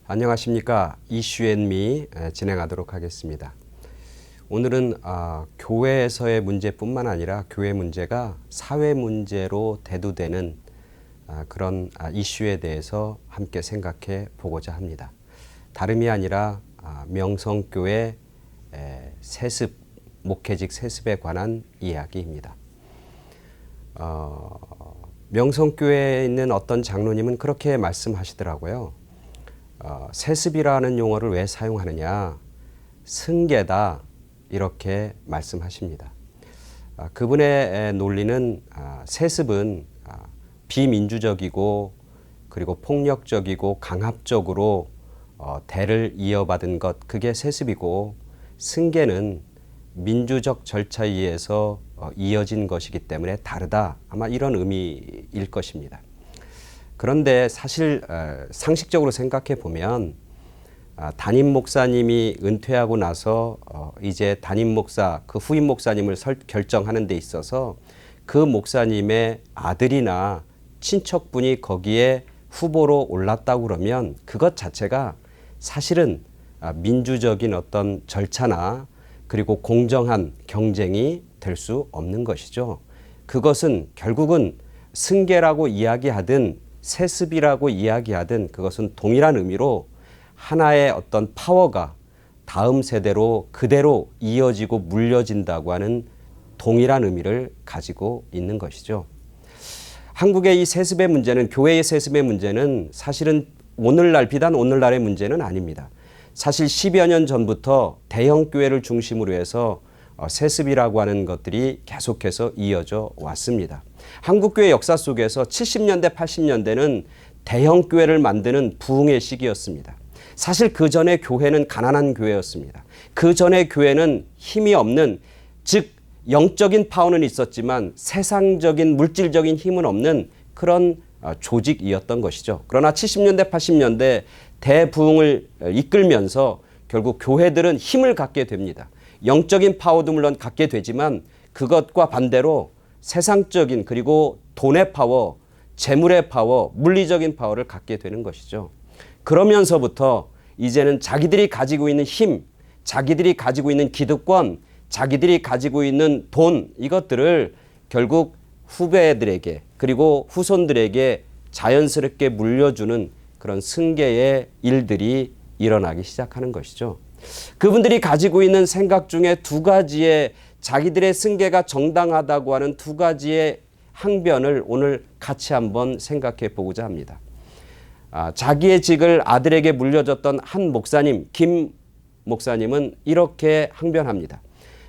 안녕하십니까. 이슈앤미 진행하도록 하겠습니다. 오늘은 교회에서의 문제뿐만 아니라 교회 문제가 사회 문제로 대두되는 그런 이슈에 대해서 함께 생각해 보고자 합니다. 다름이 아니라 명성교회 세습, 목회직 세습에 관한 이야기입니다. 명성교회에 있는 어떤 장로님은 그렇게 말씀하시더라고요. 세습이라는 용어를 왜 사용하느냐? 승계다, 이렇게 말씀하십니다. 그분의 논리는 세습은 비민주적이고 그리고 폭력적이고 강압적으로 대를 이어받은 것, 그게 세습이고, 승계는 민주적 절차에 의해서 이어진 것이기 때문에 다르다, 아마 이런 의미일 것입니다. 그런데 사실 상식적으로 생각해 보면 담임 목사님이 은퇴하고 나서 이제 담임 목사, 그 후임 목사님을 결정하는 데 있어서 그 목사님의 아들이나 친척분이 거기에 후보로 올랐다고 그러면 그것 자체가 사실은 민주적인 어떤 절차나 그리고 공정한 경쟁이 될 수 없는 것이죠. 그것은 결국은 승계라고 이야기하든 세습이라고 이야기하든 그것은 동일한 의미로 하나의 어떤 파워가 다음 세대로 그대로 이어지고 물려진다고 하는 동일한 의미를 가지고 있는 것이죠. 한국의 이 세습의 문제는, 교회의 세습의 문제는 사실은 비단 오늘날의 문제는 아닙니다. 사실 10여 년 전부터 대형 교회를 중심으로 해서 세습이라고 하는 것들이 계속해서 이어져 왔습니다. 한국교회 역사 속에서 70년대, 80년대는 대형 교회를 만드는 부흥의 시기였습니다. 사실 그 전에 교회는 가난한 교회였습니다. 그 전에 교회는 힘이 없는, 즉 영적인 파워는 있었지만 세상적인 물질적인 힘은 없는 그런 조직이었던 것이죠. 그러나 70년대, 80년대 대부흥을 이끌면서 결국 교회들은 힘을 갖게 됩니다. 영적인 파워도 물론 갖게 되지만 그것과 반대로 세상적인, 그리고 돈의 파워, 재물의 파워, 물리적인 파워를 갖게 되는 것이죠. 그러면서부터 이제는 자기들이 가지고 있는 힘, 자기들이 가지고 있는 기득권, 자기들이 가지고 있는 돈, 이것들을 결국 후배들에게 그리고 후손들에게 자연스럽게 물려주는 그런 승계의 일들이 일어나기 시작하는 것이죠. 그분들이 가지고 있는 생각 중에 두 가지의, 자기들의 승계가 정당하다고 하는 두 가지의 항변을 오늘 같이 한번 생각해 보고자 합니다. 자기의 직을 아들에게 물려줬던 한 목사님, 김 목사님은 이렇게 항변합니다.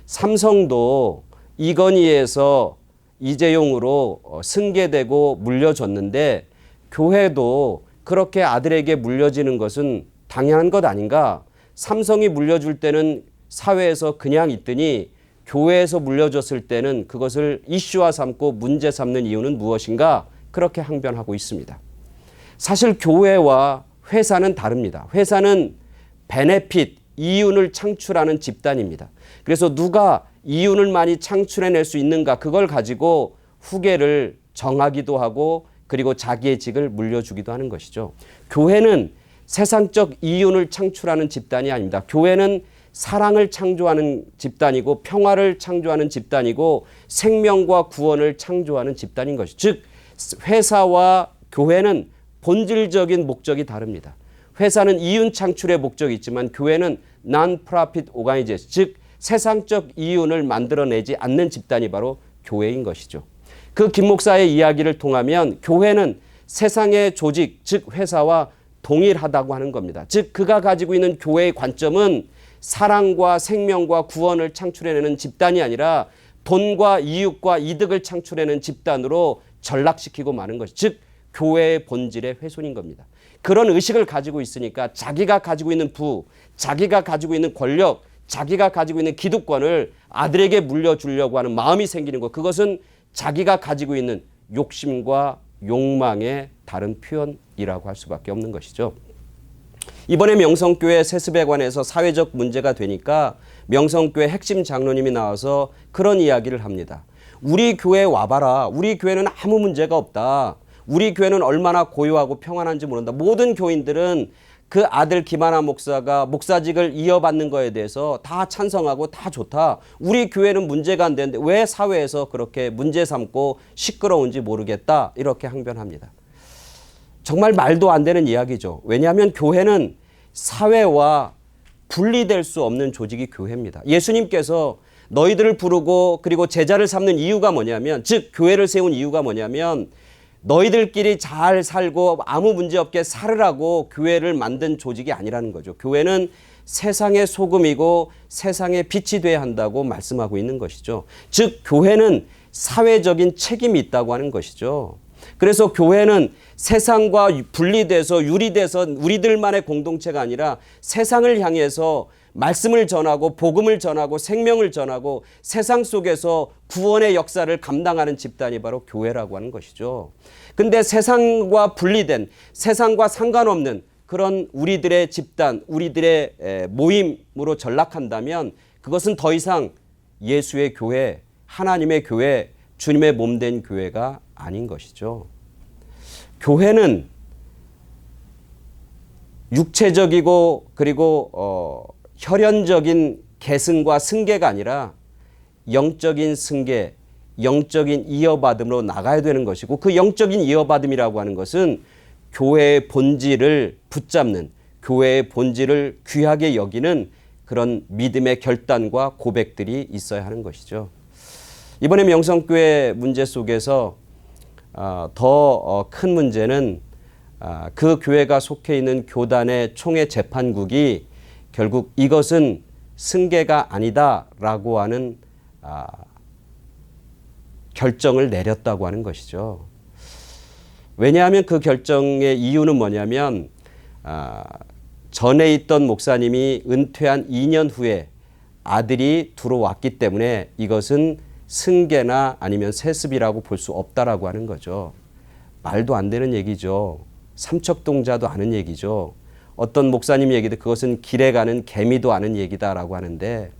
삼성도 이건희에서 이재용으로 승계되고 물려줬는데 교회도 그렇게 아들에게 물려지는 것은 당연한 것 아닌가? 삼성이 물려줄 때는 사회에서 그냥 있더니 교회에서 물려줬을 때는 그것을 이슈화 삼고 문제 삼는 이유는 무엇인가? 그렇게 항변하고 있습니다. 사실 교회와 회사는 다릅니다. 회사는 베네핏, 이윤을 창출하는 집단입니다. 그래서 누가 이윤을 많이 창출해낼 수 있는가, 그걸 가지고 후계를 정하기도 하고 그리고 자기의 직을 물려주기도 하는 것이죠. 교회는 세상적 이윤을 창출하는 집단이 아닙니다. 교회는 사랑을 창조하는 집단이고 평화를 창조하는 집단이고 생명과 구원을 창조하는 집단인 것이죠. 즉 회사와 교회는 본질적인 목적이 다릅니다. 회사는 이윤 창출의 목적이 있지만 교회는 non-profit organization, 즉 세상적 이윤을 만들어내지 않는 집단이 바로 교회인 것이죠. 그 김 목사의 이야기를 통하면 교회는 세상의 조직, 즉 회사와 동일하다고 하는 겁니다. 즉 그가 가지고 있는 교회의 관점은 사랑과 생명과 구원을 창출해내는 집단이 아니라 돈과 이익과 이득을 창출해내는 집단으로 전락시키고 마는 것이, 즉 교회의 본질의 훼손인 겁니다. 그런 의식을 가지고 있으니까 자기가 가지고 있는 부, 자기가 가지고 있는 권력, 자기가 가지고 있는 기득권을 아들에게 물려주려고 하는 마음이 생기는 것, 그것은 자기가 가지고 있는 욕심과 욕망의 다른 표현이라고 할 수밖에 없는 것이죠. 이번에 명성교회 세습에 관해서 사회적 문제가 되니까 명성교회 핵심 장로님이 나와서 그런 이야기를 합니다. 우리 교회에 와봐라. 우리 교회는 아무 문제가 없다. 우리 교회는 얼마나 고요하고 평안한지 모른다. 모든 교인들은 그 아들 김하나 목사가 목사직을 이어받는 거에 대해서 다 찬성하고 다 좋다. 우리 교회는 문제가 안 되는데 왜 사회에서 그렇게 문제 삼고 시끄러운지 모르겠다. 이렇게 항변합니다. 정말 말도 안 되는 이야기죠. 왜냐하면 교회는 사회와 분리될 수 없는 조직이 교회입니다. 예수님께서 너희들을 부르고 그리고 제자를 삼는 이유가 뭐냐면, 즉 교회를 세운 이유가 뭐냐면 너희들끼리 잘 살고 아무 문제 없게 살으라고 교회를 만든 조직이 아니라는 거죠. 교회는 세상의 소금이고 세상의 빛이 돼야 한다고 말씀하고 있는 것이죠. 즉 교회는 사회적인 책임이 있다고 하는 것이죠. 그래서 교회는 세상과 분리돼서 유리돼서 우리들만의 공동체가 아니라 세상을 향해서 말씀을 전하고 복음을 전하고 생명을 전하고 세상 속에서 구원의 역사를 감당하는 집단이 바로 교회라고 하는 것이죠. 근데 세상과 분리된, 세상과 상관없는 그런 우리들의 집단, 우리들의 모임으로 전락한다면 그것은 더 이상 예수의 교회, 하나님의 교회, 주님의 몸된 교회가 아닌 것이죠. 교회는 육체적이고 그리고 혈연적인 계승과 승계가 아니라 영적인 승계, 영적인 이어받음으로 나가야 되는 것이고, 그 영적인 이어받음이라고 하는 것은 교회의 본질을 붙잡는, 교회의 본질을 귀하게 여기는 그런 믿음의 결단과 고백들이 있어야 하는 것이죠. 이번에 명성교회 문제 속에서 더 큰 문제는 그 교회가 속해 있는 교단의 총회 재판국이 결국 이것은 승계가 아니다라고 하는 결정을 내렸다고 하는 것이죠. 왜냐하면 그 결정의 이유는 뭐냐면 전에 있던 목사님이 은퇴한 2년 후에 아들이 들어왔기 때문에 이것은 승계나 아니면 세습이라고 볼 수 없다라고 하는 거죠. 말도 안 되는 얘기죠. 삼척동자도 아는 얘기죠. 어떤 목사님 얘기도 그것은 길에 가는 개미도 아는 얘기다라고 하는데,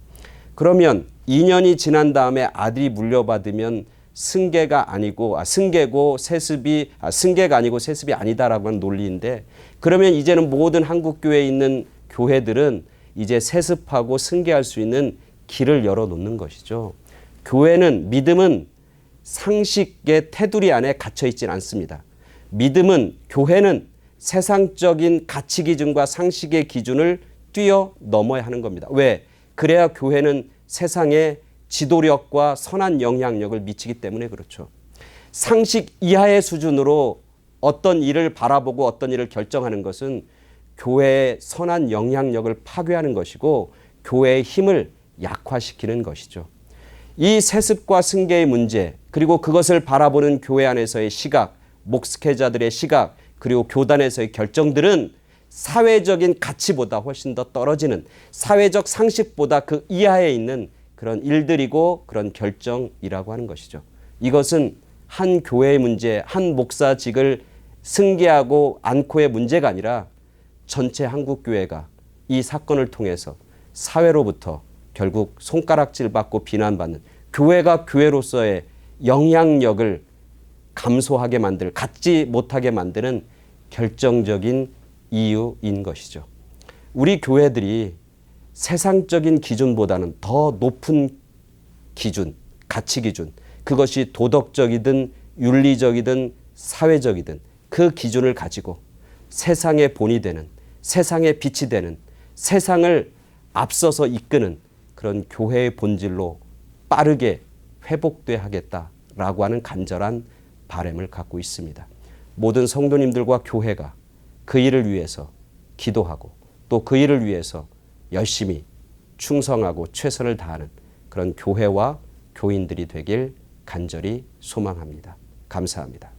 그러면 2년이 지난 다음에 아들이 물려받으면 승계가 아니고 승계고 세습이 승계가 아니고 세습이 아니다라고 하는 논리인데, 그러면 이제는 모든 한국 교회에 있는 교회들은 이제 세습하고 승계할 수 있는 길을 열어놓는 것이죠. 교회는, 믿음은 상식의 테두리 안에 갇혀 있지는 않습니다. 믿음은, 교회는 세상적인 가치 기준과 상식의 기준을 뛰어넘어야 하는 겁니다. 왜? 그래야 교회는 세상에 지도력과 선한 영향력을 미치기 때문에 그렇죠. 상식 이하의 수준으로 어떤 일을 바라보고 어떤 일을 결정하는 것은 교회의 선한 영향력을 파괴하는 것이고 교회의 힘을 약화시키는 것이죠. 이 세습과 승계의 문제, 그리고 그것을 바라보는 교회 안에서의 시각, 목회자들의 시각, 그리고 교단에서의 결정들은 사회적인 가치보다 훨씬 더 떨어지는, 사회적 상식보다 그 이하에 있는 그런 일들이고 그런 결정이라고 하는 것이죠. 이것은 한 교회의 문제, 한 목사직을 승계하고 않고의 문제가 아니라 전체 한국교회가 이 사건을 통해서 사회로부터 결국 손가락질 받고 비난받는, 교회가 교회로서의 영향력을 감소하게 만들, 갖지 못하게 만드는 결정적인 이유인 것이죠. 우리 교회들이 세상적인 기준보다는 더 높은 기준, 가치 기준, 그것이 도덕적이든 윤리적이든 사회적이든 그 기준을 가지고 세상의 본이 되는, 세상의 빛이 되는, 세상을 앞서서 이끄는 그런 교회의 본질로 빠르게 회복돼야 하겠다라고 하는 간절한 바람을 갖고 있습니다. 모든 성도님들과 교회가 그 일을 위해서 기도하고 또 그 일을 위해서 열심히 충성하고 최선을 다하는 그런 교회와 교인들이 되길 간절히 소망합니다. 감사합니다.